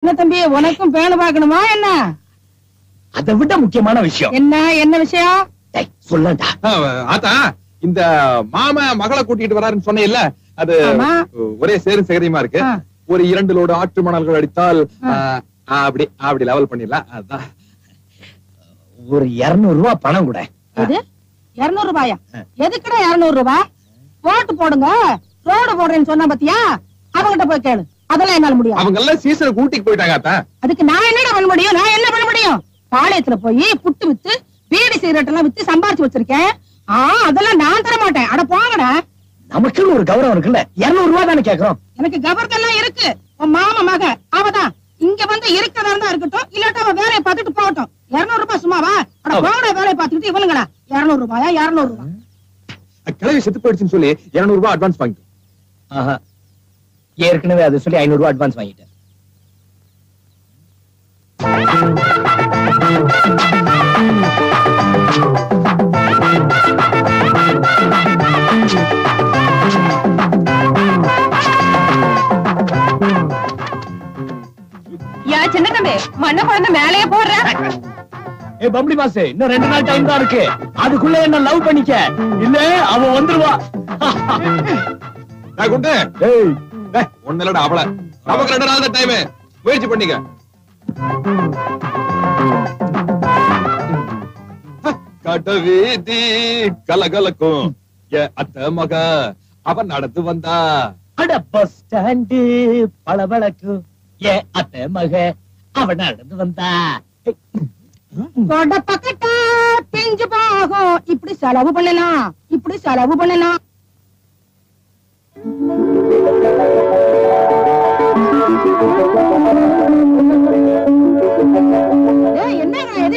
என்ன தம்பி, உனக்கும் பேணு பாக்கணுமா என்ன? அதை விட முக்கியமான விஷயம் என்ன விஷயம் சொல்லண்டா. ஆத்தா, இந்த மாமா மகளை கூட்டிட்டு வராருன்னு சொன்னேன்ல, அது ஒரே சேரும் சேகரியமா இருக்கு. ஒரு 2 லோடு ஆற்று மணல்கள் அடித்தால் அப்படி அப்படி லெவல் பண்ணிடலாம். அதான் ஒரு 200 ரூபாய் பணம் கூட. 200 ரூபாயா? எதுக்குடா 200 ரூபாய்? போட்டு போடுங்க, ரோடு போடுறேன்னு சொன்னா பாத்தியா, அவங்கிட்ட போய் கேளு. அதெல்லாம் என்னால முடியும். அவங்க எல்லாம் சீசன் கூட்டிட்டு போயிட்டாங்க ஆத்தா. அதுக்கு நான் என்னடா பண்ண முடியும்? நான் என்ன பண்ண முடியும்? பாளையத்துல போய் புட்டு வித்து பீடி சிகரெட் எல்லாம் வித்து சம்பாரிச்சு வச்சிருக்கேன். அதெல்லாம் நான் தர மாட்டேன். அட போங்கடா. நமக்கு ஒரு கௌரவம் இருக்குல்ல, 200 ரூபாய் தானே கேக்குறோம். எனக்கு கௌரவம் இருக்கு. உன் மாமா மக அவதான் இங்க வந்து இருக்கதா இருந்தா இருக்கட்டும், இல்லாட்டா அவ வேலையை பார்த்துட்டு போகட்டும். 200 ரூபாய் சும்மாவா? அட போங்கடா, வேலையை பார்த்துட்டு இவனுங்கடா. 200 ரூபாயா? 200 ரூபாய் கிளவி செத்து போயிடுச்சுன்னு சொல்லி 200 ரூபாய் அட்வான்ஸ் வாங்கிட்டோம். ஏற்கனவே அது சொல்லி 500 ரூபாய் அட்வான்ஸ் வாங்கிட்டேன். யா சின்ன தம்பி, மண்ண குழந்தை மேலேயே போடுற. பம்பளி மாசு, இன்னும் 2 நாள் டைம் தான் இருக்கு. அதுக்குள்ள என்ன லவ் பண்ணிக்க, இல்ல அவ வந்துருவா. குண்டு, ஒண்ணு இல்லடா அவள. நமக்கு 2 நாள் தான் டைம், முயற்சி பண்ணிக்க. கட்ட வீதி கலகலக்கும் அத்த மக அவ நடந்து வந்தா. அட பஸ் ஸ்டாண்டு பளபளக்கு அத்த மக அவ நடந்து வந்தா. பக்கட்ட பிஞ்சு போகும். இப்படி செலவு பண்ணலாம், இப்படி செலவு பண்ணலாம்.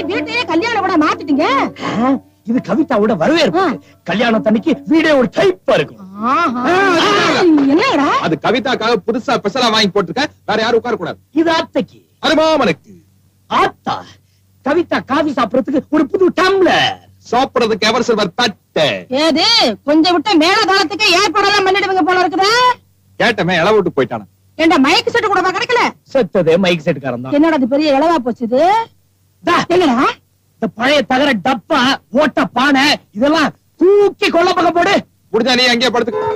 வீட்டையே கல்யாணம் கூட மாத்திட்டீங்க. இது கவிதாவோட வரவேற்பு. கல்யாணத்தன்னைக்கு வீடே ஒரு டைப்பா இருக்கும். என்னடா அது கவிதாக்காக புதுசா ஸ்பெஷலா வாங்கி போட்டுருக்க. வேற யாரும் உட்கார கூடாது. இது அத்தைக்கு. அது மாமனுக்கு. ஆத்தா, கவிதா காபி சாப்பிடறதுக்கு ஒரு புது டம்ளர், சாப்பிடறதுக்கு எவர் சில்வர் தட்டு. ஏது கொஞ்சம் விட்ட மேல தாளத்துக்கு ஏற்பாடெல்லாம் பண்ணிடுவீங்க போல இருக்குதா? கேட்டமே இளவு விட்டு போயிட்டான. ஏண்டா மைக் செட் கூட கிடைக்கல? செத்ததே மைக் செட்டுக்காரன் தான். என்னடா அது பெரிய இளவா போச்சுது? என்னடா இந்த பழைய தகர டப்பா, ஓட்ட பானை இதெல்லாம் தூக்கி கொள்ள பக்கம் போடு. முடிஞ்சா நீ அங்கேயே படுத்து.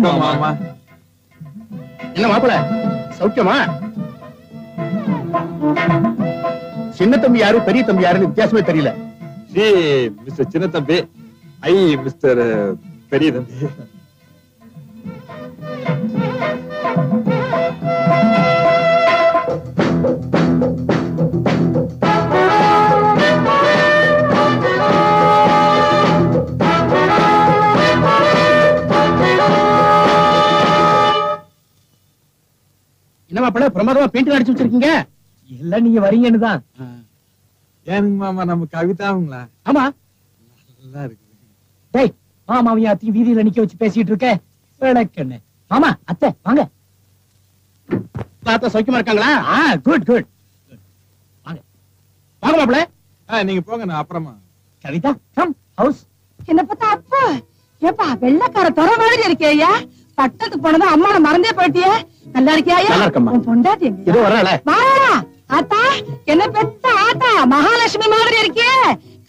மாமா, என்ன மாப்பிள, சௌக்கியமா? சின்ன தம்பி யாரு பெரிய தம்பி யாருன்னு வித்தியாசமே தெரியல. மிஸ்டர் சின்ன தம்பி, மிஸ்டர் பெரிய தம்பி. என்ன மாப்பிள, பிரமாதமா பெயிண்ட் அடிச்சு வச்சிருக்கீங்க. இல்ல நீங்க வரீங்கன்னு தான். ஏனுங்க மாமா, நம்ம கவிதாவுங்களா? ஆமா, நல்லா இருக்கு. டேய், மாமாவையும் அத்தையும் வீதியில நிக்க வச்சு பேசிட்டு இருக்க. விளக்கண்ணு மாமா, அத்தை வாங்க. சௌக்கியமா இருக்காங்களா? Good good. வாங்க வாங்க மாப்பிள. நீங்க போங்க, நான் அப்புறமா. Kavitha come house. என்ன பார்த்தா அப்பா, ஏப்பா வெள்ளக்கார தர மாதிரி இருக்கேயா? பட்டத்துக்கு போனதா அம்மாவை மறந்தே போயிட்டியே. நல்லா இருக்கியா? உன் பொண்டாட்டி இதோ வராள. வாடா ஆத்தா, என்ன பெத்த ஆத்தா, மகாலட்சுமி மாதிரி இருக்கியே.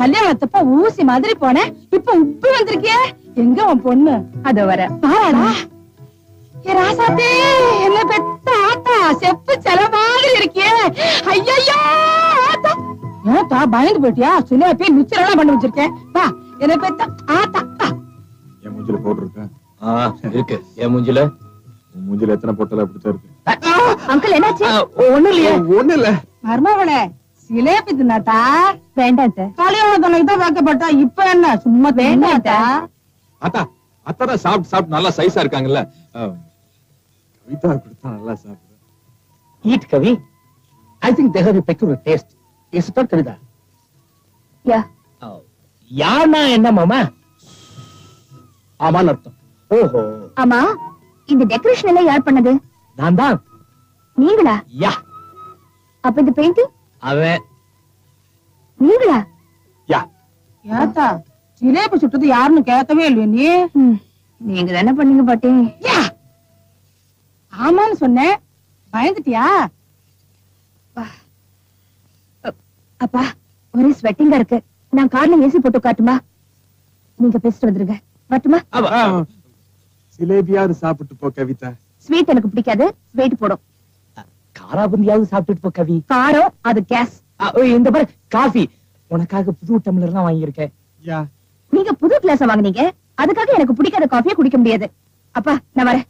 கல்யாணத்தப்ப ஊசி மாதிரி போன, இப்ப உப்பு வந்திருக்கியே. எங்க உன் பொண்ணு? அத வர வாடா. ஏ ராசாத்தே, என்ன பெத்த ஆத்தா, செப்பு செல மாதிரி இருக்கியே. ஐயோ ஆத்தா, ஏத்தா பயந்து போயிட்டியா? சில பேர் மிச்சர் எல்லாம் பண்ணி வச்சிருக்கேன். வா, என்ன பெத்த ஆத்தா. என் மூஞ்சில போட்டிருக்கேன். இருக்கு. என் மூஞ்சில மூஞ்சில எத்தனை பொட்டல அப்படித்தான் இருக்கு. அங்கிள் என்னாச்சு? ஒண்ணு இல்லையே. ஒண்ணு இல்ல. மர்மவளே, சிலேபி தின்னாட்டா? வேண்டாம். கல்யாணத்தன்னைக்கு தான் வைக்கப்பட்டா, இப்ப என்ன சும்மா வேண்டாட்டா? அத்தா, அத்தா சாப்பிட்டு சாப்பிட்டு நல்லா சைஸா இருக்காங்கல்ல. கவிதா கொடுத்தா நல்லா சாப்பிடுறேன். Eat, Kavi. I think they have a peculiar taste. Is it not, Kavita? Yeah. Oh. யானா என்ன மாமா? ஆமான்னு அர்த்தம். ஓஹோ. ஆமா, இந்த டெக்கரேஷன் எல்லாம் யார் பண்ணது? நான் தான். நீங்களா? யா. அப்ப இந்த பெயிண்டிங்? அவன். நீங்களா? யா. யாத்தா, ஜிலேபி சுட்டது யாருன்னு கேட்கவே இல்லையே நீ. நீங்க தானே பண்ணீங்க பாட்டி. யா. ஆமான்னு சொன்னேன். பயந்துட்டியா? அப்பா, ஒரே ஸ்வெட்டிங்கா இருக்கு. நான் கார்ல ஏசி போட்டு காட்டுமா? நீங்க பேசிட்டு வந்துருங்க. வரட்டுமா? சிலேபியாவது சாப்பிட்டு போ கவிதா. ஸ்வீட் எனக்கு பிடிக்காது. ஸ்வீட் போடும். காராபுந்தியாவது சாப்பிட்டுட்டு போ கவி. காரம் அது கேஸ். இந்த பாரு காஃபி. உனக்காக புது டம்ளர் தான் வாங்கியிருக்கேன். யா. நீங்க புது கிளாஸ் வாங்குனீங்க. அதுக்காக எனக்கு பிடிக்காத காஃபியை குடிக்க முடியாது. அப்பா, நான் வரேன்.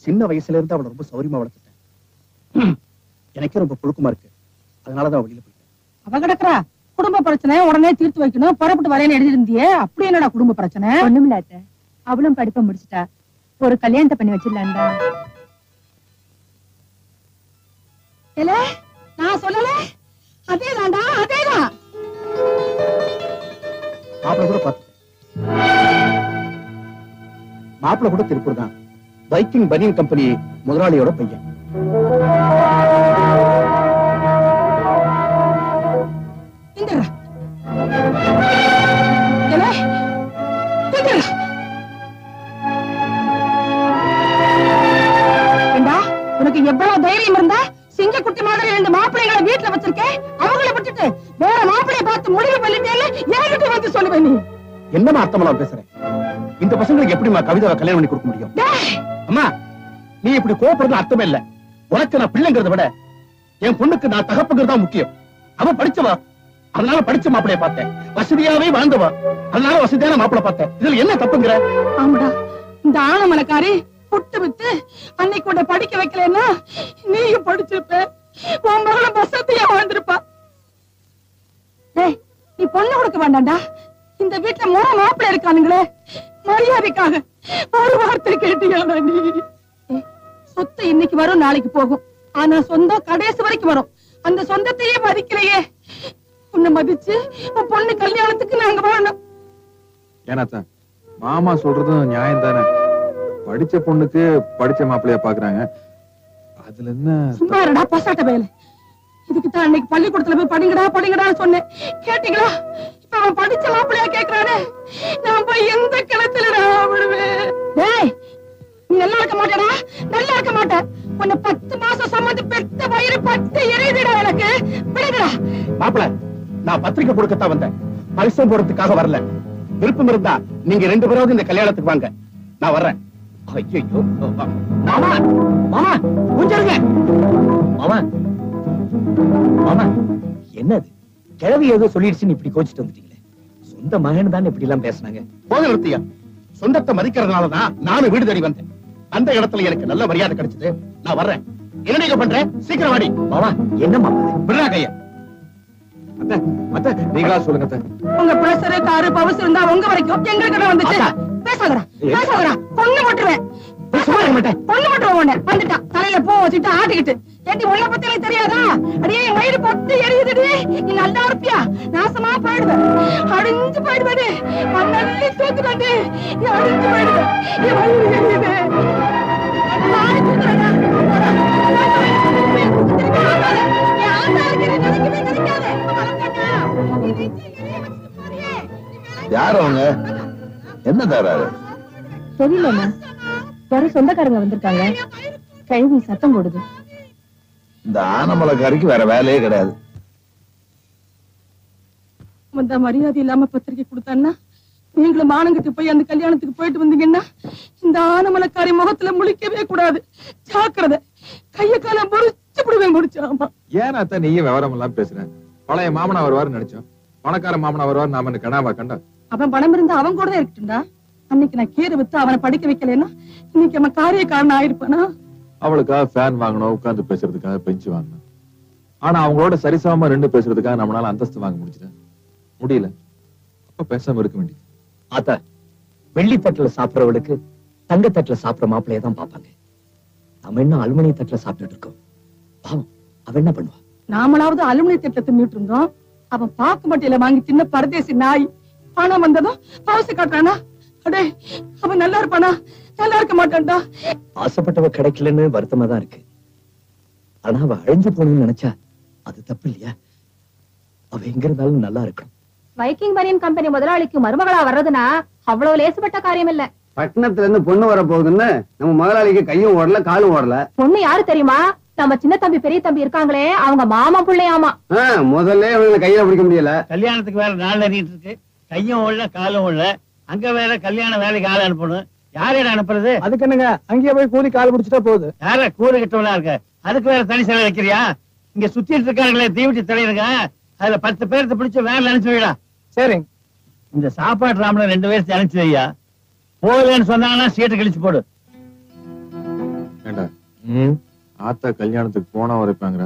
சின்ன வயசுல இருந்து அவளை ரொம்ப சௌரியமா வளர்த்துட்டேன். எனக்கே ரொம்ப புழுக்கமா இருக்கு. அதனாலதான் வெளியில போயிட்டேன். அவ கிடக்குறா. குடும்ப பிரச்சனை உடனே தீர்த்து வைக்கணும். புறப்பட்டு வரேன்னு எழுதி இருந்தியே. அப்படி என்னடா குடும்ப பிரச்சனை? ஒண்ணுமில்லாத. அவளும் படிப்பை முடிச்சுட்டா. ஒரு கல்யாணத்தை பண்ணி வச்சிடலாம்டா. இல்ல, நான் சொல்லல. அதேதான்டா, அதேதான். மாப்பிள கூட பார்த்துட்டேன். மாப்பிள கூட திருப்பூர் தான். வைக்கிங் பனியன் கம்பெனி முதலாளியோட பையன். உனக்கு எவ்வளவு தைரியம் இருந்தா சிங்கக்குட்டி மாதிரி 2 மாப்பிள்ளைகளை வீட்டுல வச்சிருக்கேன். அவங்களை விட்டுட்டு வேற மாப்பிள்ளைய பார்த்து முடிவு பண்ணிட்டேன்னு என்கிட்ட வந்து சொல்லுவேன். நீ என்னமா அர்த்தமெல்லாம் பேசுறேன்? இந்த பசங்களுக்கு எப்படிமா கவிதாவை கல்யாணம் பண்ணி கொடுக்க முடியும்? அம்மா, நீ இப்படி கோபப்படுறது அர்த்தமே இல்ல. உனக்கு நான் பிள்ளைங்கிறத விட என் பொண்ணுக்கு நான் தகப்புங்கிறது தான் முக்கியம். அவ படிச்சவா, அதனால படிச்ச மாப்பிளைய பார்த்தேன். வசதியாவே வாழ்ந்தவா, அதனால வசதியான மாப்பிளை பார்த்தேன். இதுல என்ன தப்புங்கிற? ஆமாடா, இந்த ஆனமனக்காரி புட்டு விட்டு அன்னைக்கு உன்னை படிக்க வைக்கலன்னா நீயும் படிச்சிருப்ப. உன் மகளும் வசதியா வாழ்ந்திருப்பா. நீ பொண்ணு கொடுக்க வேண்டாம்டா. இந்த வீட்டுல 3 மாப்பிள்ளை இருக்கானுங்களே, மரியாதைக்காக ஒரு வார்த்தை கேட்டியா நீ? சொத்து இன்னைக்கு வரும், நாளைக்கு போகும். ஆனா சொந்தம் கடைசி வரைக்கும் வரும். அந்த சொந்தத்தையே மதிக்கலையே. உன்னை மதிச்சு உன் பொண்ணு கல்யாணத்துக்கு நாங்க வாழணும். ஏனாத்தான் மாமா சொல்றதும் நியாயம் தானே. படிச்ச பொண்ணுக்கு படிச்ச மாப்பிள்ளையா பாக்குறாங்க. அதுல என்ன? சும்மாடா பசாட்ட வேலை. இதுக்குதான் அன்னைக்கு பள்ளிக்கூடத்துல போய் படிங்கடா படிங்கடா சொன்னேன். கேட்டீங்களா? இப்ப அவன் படிச்ச மாப்பிள்ளையா கேக்குறானே. நான் போய் எந்த கிணத்துல விடுவேன்? நீ நல்லா இருக்க மாட்டேடா, நல்லா இருக்க மாட்டேன். உன்னை 10 மாசம் சம்மந்து பெத்த வயிறு பட்டு எரியுதுடா எனக்கு. விடுங்கடா. மாப்பிள, நான் பத்திரிக்கை கொடுக்கத்தான் வந்தேன். பரிசம் போறதுக்காக வரல. விருப்பம் இருந்தா நீங்க 2 பேராவது இந்த கல்யாணத்துக்கு வாங்க. நான் வர்றேன். ஐயோ மாமா, மாமா கொஞ்சம் மாமா. மாமா, என்னது கிழவி ஏதோ சொல்லிடுச்சுன்னு இப்படி கோச்சிட்டு வந்துட்டீங்களே. சொந்த மகன் தான் இப்படி எல்லாம் பேசினாங்க. போக நிறுத்தியா. சொந்தத்தை மதிக்கிறதுனாலதான் நானும் வீடு தேடி வந்தேன். அந்த இடத்துல எனக்கு நல்ல மரியாதை கிடைச்சது. நான் வர்றேன். என்ன நீங்க பண்றேன்? சீக்கிரம் வாடி. மாமா, என்ன மாமா விடுறா கையா. நீங்களா சொல்லுங்க. உங்க பிரஷர் காரு பவஸ் இருந்தா உங்க வரைக்கும் எங்களுக்கு வந்துச்சு. பேசாதடா, பேசாதடா. பொண்ணு மட்டுவேன். பொண்ணு மட்டும் வந்துட்டான். தலையில பூ வச்சுட்டு ஆட்டிக்கிட்டு. ஏட்டி உன்னை பத்தி எனக்கு தெரியாதா? அடியே என் வயிறு பத்து எரியுதுடி. நீ நல்லா இருப்பியா? நாசமா போயிடுவேன். அடிஞ்சு போயிடுவேன். மண்ணள்ளி தூக்குதாண்டி. நீ அடிஞ்சு போயிடுவேன். என் வயிறு எரியுது. யாரு அவங்க? என்ன தராரு? தெரியலண்ணா. யாரோ சொந்தக்காரங்க வந்திருக்காங்க. கழுவி சத்தம் போடுது. இந்த ஆனமலைக்காரிக்கு வேற வேலையே கிடையாது. வந்தா மரியாதை இல்லாம பத்திரிக்கை கொடுத்தான்னா, நீங்களும் மானங்கிட்டு போய் அந்த கல்யாணத்துக்கு போயிட்டு வந்தீங்கன்னா இந்த ஆனமலக்காரி முகத்துல முழிக்கவே கூடாது. ஜாக்கிரதை, கைய காலம் முறிச்சு விடுவேன். முடிச்சாமா ஏன் அத்தை நீயும் விவரம் எல்லாம் பேசுறேன்? பழைய மாமனா வருவாரு நினைச்சோம், பணக்கார மாமனா வருவாரு நாம கனாவா கண்டோம். அவன் பணம் இருந்தா அவன் கூட தான் இருக்கட்டும்டா. அன்னைக்கு நான் கீரை வித்து அவனை படிக்க வைக்கலன்னா இன்னைக்கு அவன் காரிய காரணம் ஆயிருப்பானா? அவளுக்காக ஃபேன் வாங்கணும், உட்கார்ந்து பேசுறதுக்காக பெஞ்சு வாங்கணும். ஆனா அவங்களோட சரிசமமா ரெண்டு பேசுறதுக்காக நம்மளால அந்தஸ்து வாங்க முடியல. அப்ப பேசாம இருக்க வேண்டியது. ஆத்தா, வெள்ளி தட்டுல சாப்பிடறவளுக்கு தங்க தட்டுல சாப்பிட மாப்பிள்ளைய தான் பாப்பாங்க. நம்ம என்ன அலுமினிய தட்டுல சாப்பிட்டுட்டு இருக்கோம். பாவம், அவ என்ன பண்ணுவா? நாமளாவது அலுமினிய தட்டுல தின்னுட்டு இருந்தோம். அவன் பாக்கு மட்டையில வாங்கி தின்ன பரதேசி நாய். பணம் வந்ததும் பவுசு காட்டுறானா? அடே, அவன் நல்லா இருப்பானா? நல்லா இருக்க மாட்டான்டா. ஆசைப்பட்டவ கிடைக்கலன்னு வருத்தமா தான் இருக்கு. ஆனா அவ அழிஞ்சு போகணும்னு நினைச்சா அது தப்பு இல்லையா? அவ எங்க இருந்தாலும் நல்லா இருக்கணும். வைக்கிங் பனியன் கம்பெனி முதலாளிக்கு மருமகளா வர்றதுன்னா அவ்வளவு லேசுப்பட்ட காரியம் இல்ல. பட்டணத்துல இருந்து பொண்ணு வர போகுதுன்னு நம்ம முதலாளிக்கு கையும் ஓடல காலும் ஓடல. பொண்ணு யாரு தெரியுமா? நம்ம சின்ன தம்பி பெரிய தம்பி இருக்காங்களே, அவங்க மாமா பிள்ளையாமா. முதல்ல அவங்களை கையில பிடிக்க முடியல. கல்யாணத்துக்கு வேற நாள் நெறிட்டு இருக்கு. கையும் ஓடல காலும் ஓடல. அங்க வேற கல்யாண வேலைக்கு ஆள் அனுப்பணும். யாரையிட அனுப்புறது? அதுக்கு என்னங்க, அங்கேயே போய் கூலி கால் முடிச்சுட்டா போகுது. யார கூலி கிட்டவளா இருக்க? அதுக்கு வேற தனி செலவு வைக்கிறியா? இங்க சுத்திட்டு இருக்காங்களே தீவிட்டி தலைவருங்க, அதுல 10 பேர்த்த பிடிச்சு வேலை அனுப்பிச்சு வைடா. சரிங்க. இந்த சாப்பாடு ராமல 2 பேர்த்து அனுப்பிச்சு வையா. போகலன்னு சொன்னாங்கன்னா சீட்டை கழிச்சு போடு. ஏண்டா ஆத்தா கல்யாணத்துக்கு போனா வரைப்பாங்க,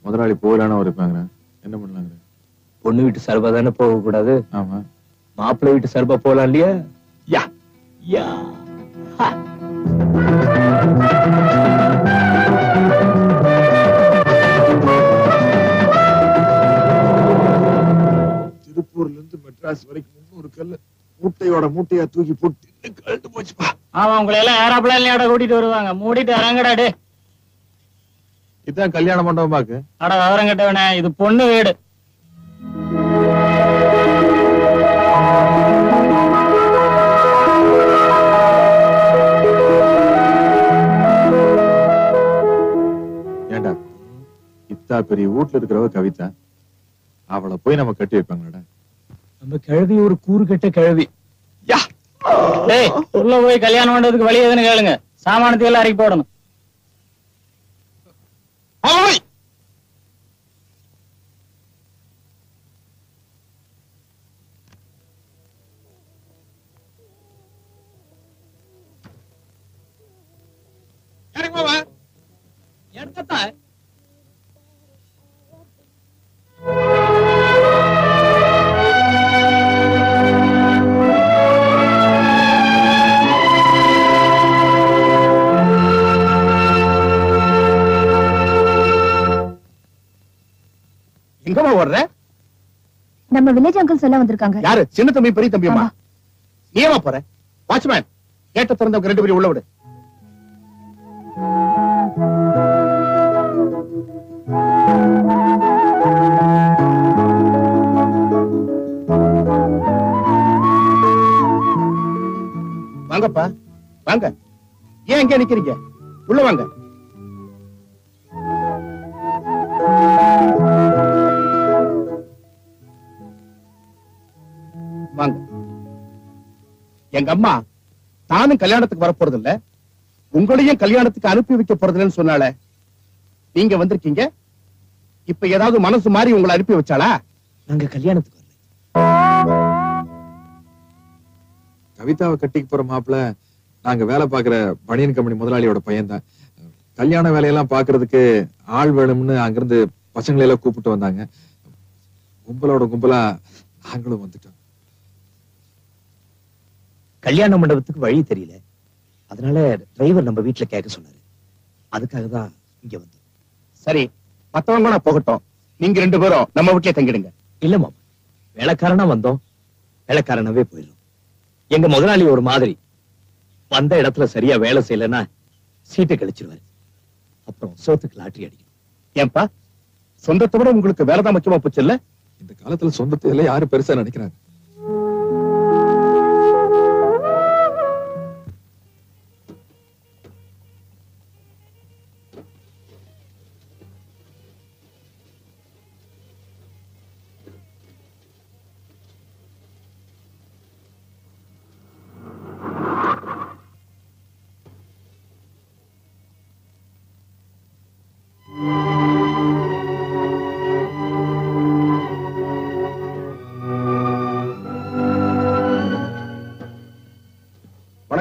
முதலாளி போகலான வரைப்பாங்க, என்ன பண்ணலாங்க? பொண்ணு வீட்டு சர்பா தானே போக கூடாது. ஆமா, மாப்பிள்ளை வீட்டு சர்பா போலாம் இல்லையா? யா யா. திருப்பூர்ல இருந்து மெட்ராஸ் வரைக்கும் 300 கல்லு மூட்டையோட மூட்டையா தூக்கி போட்டு கழட்டு போச்சுப்பா. ஆமா, உங்களை எல்லாம் ஏரோப்ளேன்லயோட கூட்டிட்டு வருவாங்க. மூடிட்டு இறங்கடாடு. இதான் கல்யாண மண்டபமாக்கு. அட விவரம் கட்டவனே, இது பொண்ணு வீடு. ஏண்டா இத்தா பெரிய வீட்டுல இருக்கிறவ கவிதா, அவளை போய் நம்ம கட்டி வைப்பாங்களாடா? நம்ம கிழவி ஒரு கூறு கட்ட கிழவி. டேய், உள்ள போய் கல்யாணம் பண்றதுக்கு வழி எதுன்னு கேளுங்க. சாமானத்தை எல்லாம் இறக்கி போடணும். எங்கம்மா ஓடுற? நம்ம வில்லேஜ் அங்கிள் சொல்ல வந்திருக்காங்க. யாரு? சின்ன தம்பி பெரிய தம்பியம்மா? நீ ஏமா போற? வாட்ச்மேன், கேட்ட திறந்தவங்க 2 பேரும் உள்ள விடு. வாங்கப்பா, வாங்க. ஏன் இங்க நிக்கிறீங்க? உள்ள வாங்க. வாங்க. எங்க அம்மா தானும் கல்யாணத்துக்கு வரப்போறது இல்ல, உங்களையும் கல்யாணத்துக்கு அனுப்பி வைக்க போறதுன்னு சொன்னால நீங்க வந்திருக்கீங்க. இப்ப ஏதாவது மனசு மாறி உங்களை அனுப்பி வச்சாளா? நாங்க கல்யாணத்துக்கு வரல. கவிதாவை கட்டிக்கு போற மாப்பிள்ள நாங்க வேலை பாக்குற பனியன் கம்பெனி முதலாளியோட பையன் தான். கல்யாண வேலையெல்லாம் பாக்குறதுக்கு ஆள் வேணும்னு அங்கிருந்து பசங்களை எல்லாம் கூப்பிட்டு வந்தாங்க. கும்பலோட கும்பலா நாங்களும் வந்துட்டோம். கல்யாண மண்டபத்துக்கு வழி தெரியல, அதனால டிரைவர் நம்ம வீட்டுல கேட்க சொன்னாரு. அதுக்காக தான் இங்க வந்தோம். சரி, மத்தவங்க நான் போகட்டும், நீங்க 2 பேரும் நம்ம வீட்டுல தங்கிடுங்க. இல்ல மாமா, வேலைக்காரனா வந்தோம், வேலைக்காரனாவே போயிடும். எங்க முதலாளி ஒரு மாதிரி, வந்த இடத்துல சரியா வேலை செய்யலன்னா சீட்டை கழிச்சிருவாரு. அப்புறம் சோத்துக்கு லாட்டரி அடிக்கும். ஏன்பா, சொந்தத்தை விட உங்களுக்கு வேலைதான் முக்கியமா போச்சு இல்ல? இந்த காலத்துல சொந்தத்தை எல்லாம் யாரு பெருசா நினைக்கிறாங்க?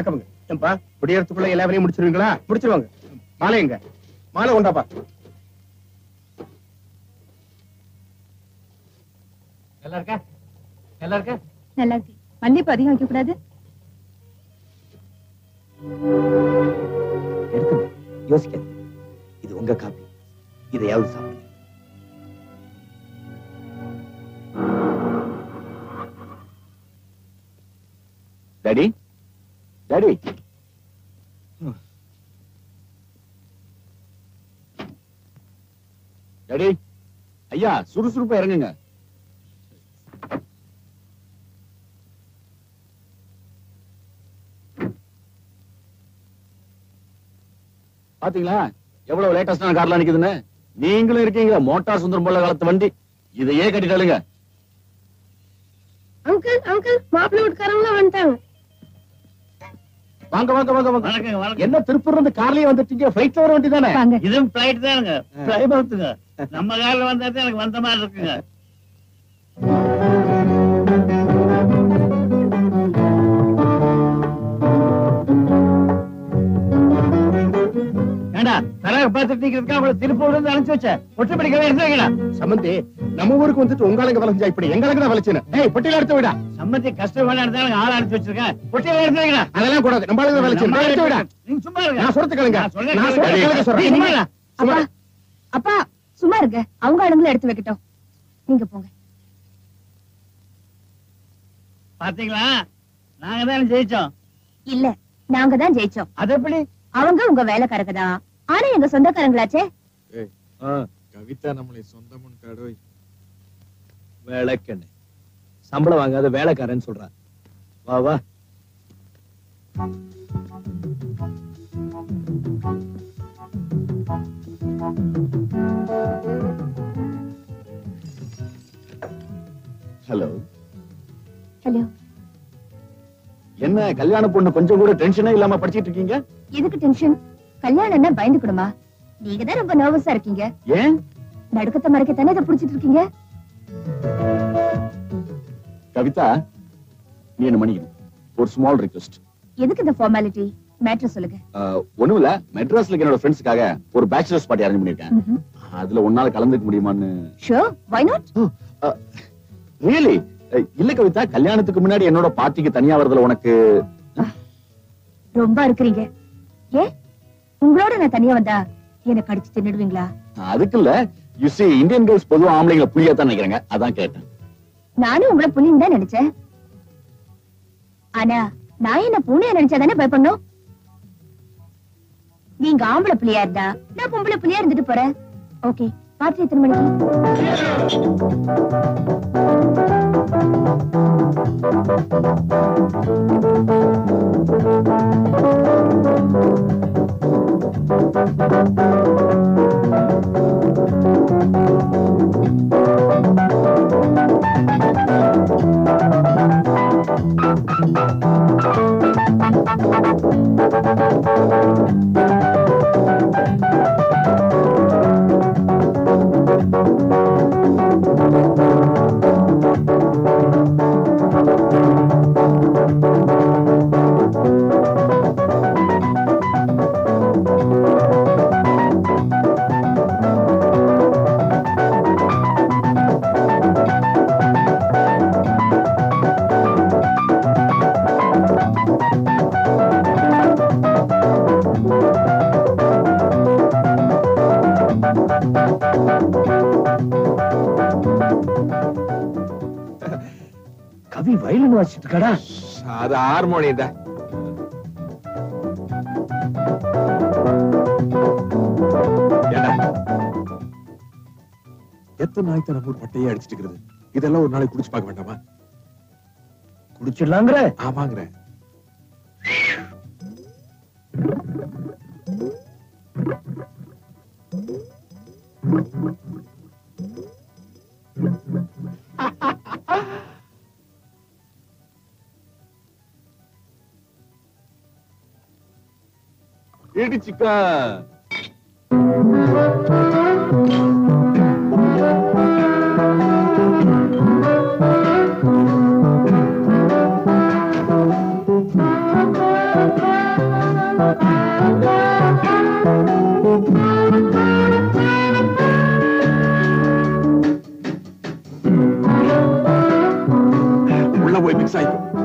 வணக்கம்ங்க. ஏன்பா குடியரசுக்குள்ள எல்லா வேலையும் முடிச்சிருவீங்களா? முடிச்சிருவாங்க. மாலை எங்க? மாலை கொண்டாப்பா. நல்லா இருக்கா? நல்லா இருக்கா? நல்லா இருக்கு. மல்லிப்பூ அதிகம் வைக்க கூடாது. எடுத்துங்க, யோசிக்காது. இது உங்க காப்பி, இதையாவது சாப்பிடுங்க. டாடி டாடி டாடி ஐயா சுறுசுறுப்பா இறங்குங்க. பாத்தீங்களா எவ்வளவு லேட்டஸ்டான கார்லாம் நிக்குதுன்னு? நீங்களும் இருக்கீங்க மோட்டார் சுந்தரம் போல காலத்து வண்டி. இதையே கட்டிட்டாளுங்க. அங்கிள் அங்கிள் மாப்பிள்ளை வீட்டுக்காரங்க வந்துட்டாங்க. வாங்க வாங்க வாங்க வாங்க. வணக்கங்க, வணக்கம். என்ன திருப்பூர்ல இருந்து கார்லயே வந்துட்டீங்க? ஃபிளைட்ல வர வேண்டியதானே? வாங்க. இதுவும் பிளைட் தானுங்க. பிளைபவுத்துங்க. நம்ம கார்ல வந்தா தான் எனக்கு வந்த மாதிரி இருக்குங்க. ஏண்டா தரக பார்த்துட்டு நிக்கிறதுக்கு அவளை திருப்பூர்ல இருந்து அனுப்பிச்சு வச்ச ஒற்றுப்படி கடை எடுத்துக்கடா. சம்பந்தி நம்ம ஊருக்கு வந்துட்டு உங்களுங்க வளைஞ்சா இப்படி எங்களுக்கு தான் வளைச்சுன்னு. ஏய் பொட்டியில எடுத்து விடா. சம்மந்தி கஷ்டம் வேணாம் தான் ஆள் அனுப்பிச்சு வச்சிருக்கேன். ஒட்டியில எடுத்துக்கடா. அதெல்லாம் கூடாது. நம்மளுக்கு தான் வளைச்சு. எடுத்து விடா. நீங்க சும்மா இருங்க. நான் சொல்றது கேளுங்க. நான் சொல்றேன் நான் சொல்றது கேளுங்க சொல்றேன். நீ சும்மா இருடா. அப்பா அப்பா சும்மா இருங்க. அவங்க ஆளுங்களை எடுத்து வைக்கட்டும். நீங்க போங்க. பாத்தீங்களா நாங்க தான் ஜெயிச்சோம். இல்ல, நாங்க தான் ஜெயிச்சோம். அது எப்படி? அவங்க உங்க வேலைக்காரங்க தான். ஆனா எங்க சொந்தக்காரங்களாச்சே. கவிதா நம்மளை சொந்தமும் கடோய். வேலைக்கண்ணு சம்பளம் வாங்காத வேலைக்காரன்னு சொல்றான். வா வா. ஹலோ. ஹலோ. என்ன கல்யாண பொண்ணு கொஞ்சம் கூட டென்ஷனே இல்லாம படிச்சிட்டு இருக்கீங்க? எதுக்கு டென்ஷன்? கல்யாணம்னா பயந்துக்கணுமா? நீங்க தான் ரொம்ப நர்வஸா இருக்கீங்க. ஏன்? நடுக்கத்தை மறைக்கத்தானே இதை புடிச்சிட்டு இருக்கீங்க. கவிதா, நீ என்ன மன்னிக்கணும். ஒரு ஸ்மால் ரிக்வெஸ்ட். எதுக்கு இந்த ஃபார்மாலிட்டி? மேட்டர் சொல்லுங்க. ஒண்ணும் இல்ல, மெட்ராஸ்ல என்னோட ஃப்ரெண்ட்ஸ்க்காக ஒரு பேச்சுலர்ஸ் பார்ட்டி அரேஞ்ச் பண்ணிருக்கேன். அதுல ஒன்னால கலந்துக்க முடியுமான்னு. Sure, why not? ரியலி? இல்ல கவிதா, கல்யாணத்துக்கு முன்னாடி என்னோட பார்ட்டிக்கு தனியா வரதுல உனக்கு ரொம்ப இருக்கிறீங்க. ஏன் உங்களோட நான் தனியா வந்தா என்ன கடிச்சு தின்னுடுவீங்களா? அதுக்கு இல்ல. யூ see, இந்தியன் கேர்ள்ஸ் பொதுவா ஆம்பளைங்களை புளியா தான் நினைக்கிறாங்க. அதான் கேட்டேன். நானும் உங்களை புள்ளின்னு தான் நினைச்சேன். ஆனா நான் என்ன பூனையா நினைச்சாதானே பயப்படணும்? நீங்க ஆம்பளை புள்ளியா இருந்தா நான் பொம்பளை புள்ளியா இருந்துட்டு போறேன். ஓகே, பார்ட்டி எத்தனை மணிக்கு? கவி வயலின் வாசிட்டு இருக்கடா. அது ஹார்மோனியம் தான். எத்தனை நாளைக்கு நம்ம பட்டையே அடிச்சிட்டு இருக்கிறது? இதெல்லாம் ஒரு நாளைக்கு குடிச்சு பார்க்க வேண்டாமா? குடிச்சிடலாங்கிற? ஆமாங்கிற. இடிச்சுக்கா. உள்ள போய் மிக்ஸ் ஆயிக்கும்.